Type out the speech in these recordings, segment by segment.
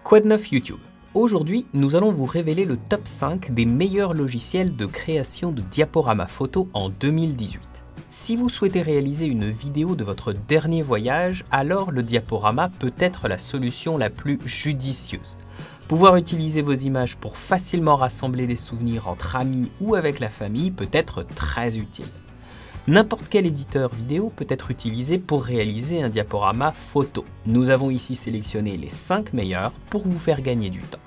Quoi de neuf YouTube? Aujourd'hui, nous allons vous révéler le top 5 des meilleurs logiciels de création de diaporamas photo en 2018. Si vous souhaitez réaliser une vidéo de votre dernier voyage, alors le diaporama peut être la solution la plus judicieuse. Pouvoir utiliser vos images pour facilement rassembler des souvenirs entre amis ou avec la famille peut être très utile. N'importe quel éditeur vidéo peut être utilisé pour réaliser un diaporama photo. Nous avons ici sélectionné les 5 meilleurs pour vous faire gagner du temps.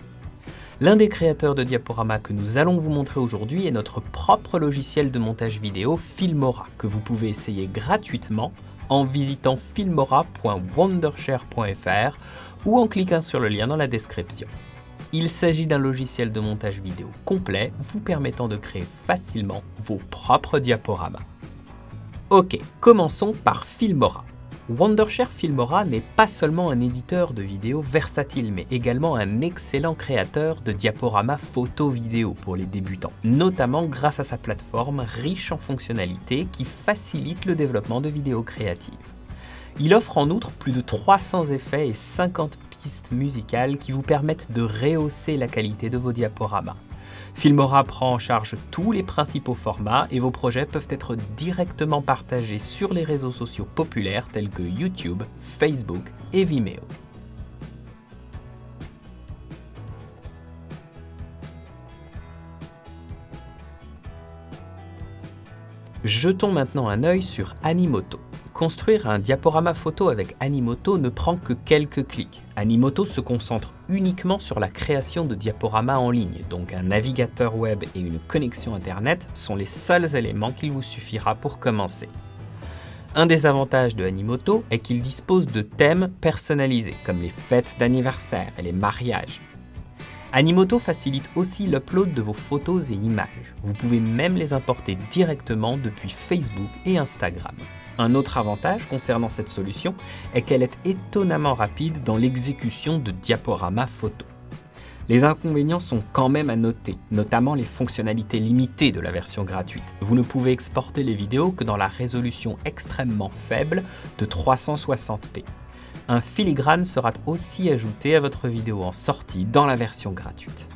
L'un des créateurs de diaporamas que nous allons vous montrer aujourd'hui est notre propre logiciel de montage vidéo Filmora, que vous pouvez essayer gratuitement en visitant filmora.wondershare.fr ou en cliquant sur le lien dans la description. Il s'agit d'un logiciel de montage vidéo complet vous permettant de créer facilement vos propres diaporamas. Ok, commençons par Filmora. Wondershare Filmora n'est pas seulement un éditeur de vidéos versatile, mais également un excellent créateur de diaporamas photo-vidéo pour les débutants, notamment grâce à sa plateforme riche en fonctionnalités qui facilite le développement de vidéos créatives. Il offre en outre plus de 300 effets et 50 pistes musicales qui vous permettent de rehausser la qualité de vos diaporamas. Filmora prend en charge tous les principaux formats et vos projets peuvent être directement partagés sur les réseaux sociaux populaires tels que YouTube, Facebook et Vimeo. Jetons maintenant un œil sur Animoto. Construire un diaporama photo avec Animoto ne prend que quelques clics. Animoto se concentre uniquement sur la création de diaporamas en ligne, donc un navigateur web et une connexion internet sont les seuls éléments qu'il vous suffira pour commencer. Un des avantages de Animoto est qu'il dispose de thèmes personnalisés, comme les fêtes d'anniversaire et les mariages. Animoto facilite aussi l'upload de vos photos et images. Vous pouvez même les importer directement depuis Facebook et Instagram. Un autre avantage concernant cette solution est qu'elle est étonnamment rapide dans l'exécution de diaporamas photo. Les inconvénients sont quand même à noter, notamment les fonctionnalités limitées de la version gratuite. Vous ne pouvez exporter les vidéos que dans la résolution extrêmement faible de 360p. Un filigrane sera aussi ajouté à votre vidéo en sortie dans la version gratuite.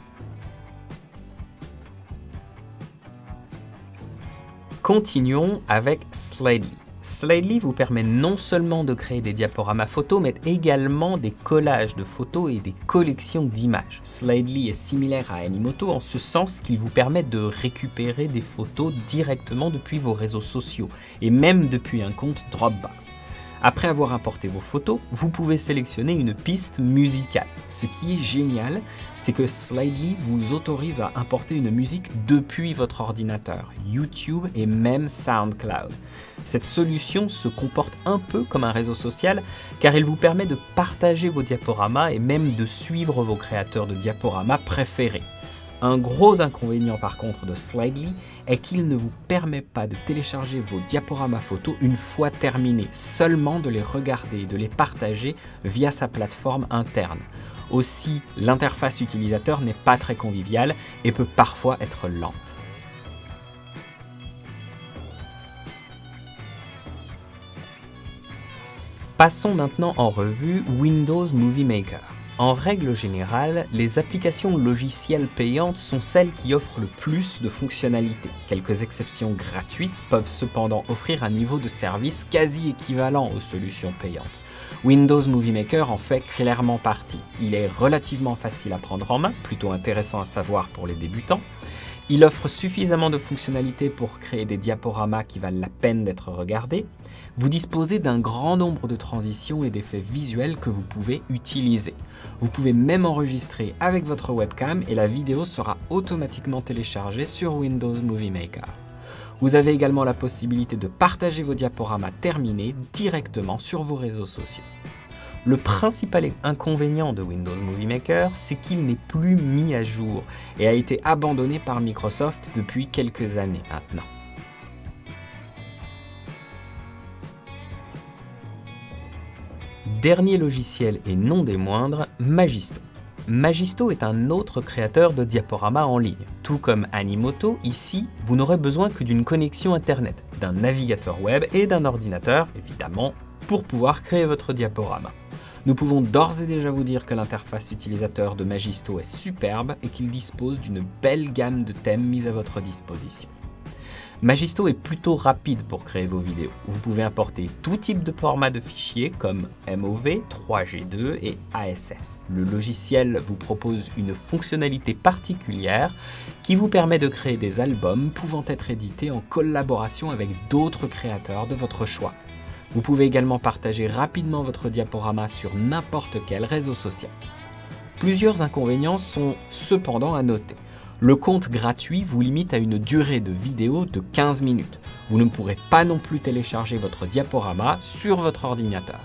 Continuons avec Sladely. Sladely vous permet non seulement de créer des diaporamas photos, mais également des collages de photos et des collections d'images. Sladely est similaire à Animoto en ce sens qu'il vous permet de récupérer des photos directement depuis vos réseaux sociaux et même depuis un compte Dropbox. Après avoir importé vos photos, vous pouvez sélectionner une piste musicale. Ce qui est génial, c'est que Sladely vous autorise à importer une musique depuis votre ordinateur, YouTube et même SoundCloud. Cette solution se comporte un peu comme un réseau social car il vous permet de partager vos diaporamas et même de suivre vos créateurs de diaporamas préférés. Un gros inconvénient par contre de Sladely est qu'il ne vous permet pas de télécharger vos diaporamas photos une fois terminés, seulement de les regarder et de les partager via sa plateforme interne. Aussi, l'interface utilisateur n'est pas très conviviale et peut parfois être lente. Passons maintenant en revue Windows Movie Maker. En règle générale, les applications logicielles payantes sont celles qui offrent le plus de fonctionnalités. Quelques exceptions gratuites peuvent cependant offrir un niveau de service quasi équivalent aux solutions payantes. Windows Movie Maker en fait clairement partie. Il est relativement facile à prendre en main, plutôt intéressant à savoir pour les débutants. Il offre suffisamment de fonctionnalités pour créer des diaporamas qui valent la peine d'être regardés. Vous disposez d'un grand nombre de transitions et d'effets visuels que vous pouvez utiliser. Vous pouvez même enregistrer avec votre webcam et la vidéo sera automatiquement téléchargée sur Windows Movie Maker. Vous avez également la possibilité de partager vos diaporamas terminés directement sur vos réseaux sociaux. Le principal inconvénient de Windows Movie Maker, c'est qu'il n'est plus mis à jour et a été abandonné par Microsoft depuis quelques années maintenant. Dernier logiciel et non des moindres, Magisto. Magisto est un autre créateur de diaporamas en ligne. Tout comme Animoto, ici, vous n'aurez besoin que d'une connexion Internet, d'un navigateur web et d'un ordinateur, évidemment, pour pouvoir créer votre diaporama. Nous pouvons d'ores et déjà vous dire que l'interface utilisateur de Magisto est superbe et qu'il dispose d'une belle gamme de thèmes mis à votre disposition. Magisto est plutôt rapide pour créer vos vidéos. Vous pouvez importer tout type de format de fichiers comme MOV, 3G2 et ASF. Le logiciel vous propose une fonctionnalité particulière qui vous permet de créer des albums pouvant être édités en collaboration avec d'autres créateurs de votre choix. Vous pouvez également partager rapidement votre diaporama sur n'importe quel réseau social. Plusieurs inconvénients sont cependant à noter. Le compte gratuit vous limite à une durée de vidéo de 15 minutes. Vous ne pourrez pas non plus télécharger votre diaporama sur votre ordinateur.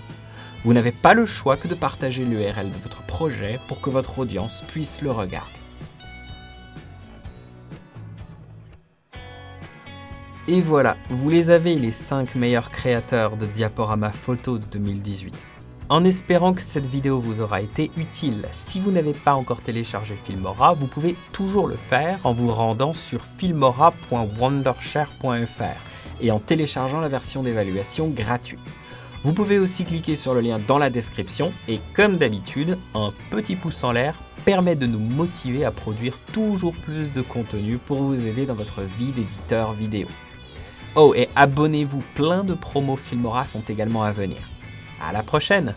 Vous n'avez pas le choix que de partager l'URL de votre projet pour que votre audience puisse le regarder. Et voilà, vous les avez les 5 meilleurs créateurs de diaporamas photo de 2018. En espérant que cette vidéo vous aura été utile, si vous n'avez pas encore téléchargé Filmora, vous pouvez toujours le faire en vous rendant sur filmora.wondershare.fr et en téléchargeant la version d'évaluation gratuite. Vous pouvez aussi cliquer sur le lien dans la description et comme d'habitude, un petit pouce en l'air permet de nous motiver à produire toujours plus de contenu pour vous aider dans votre vie d'éditeur vidéo. Oh, et abonnez-vous, plein de promos Filmora sont également à venir. À la prochaine!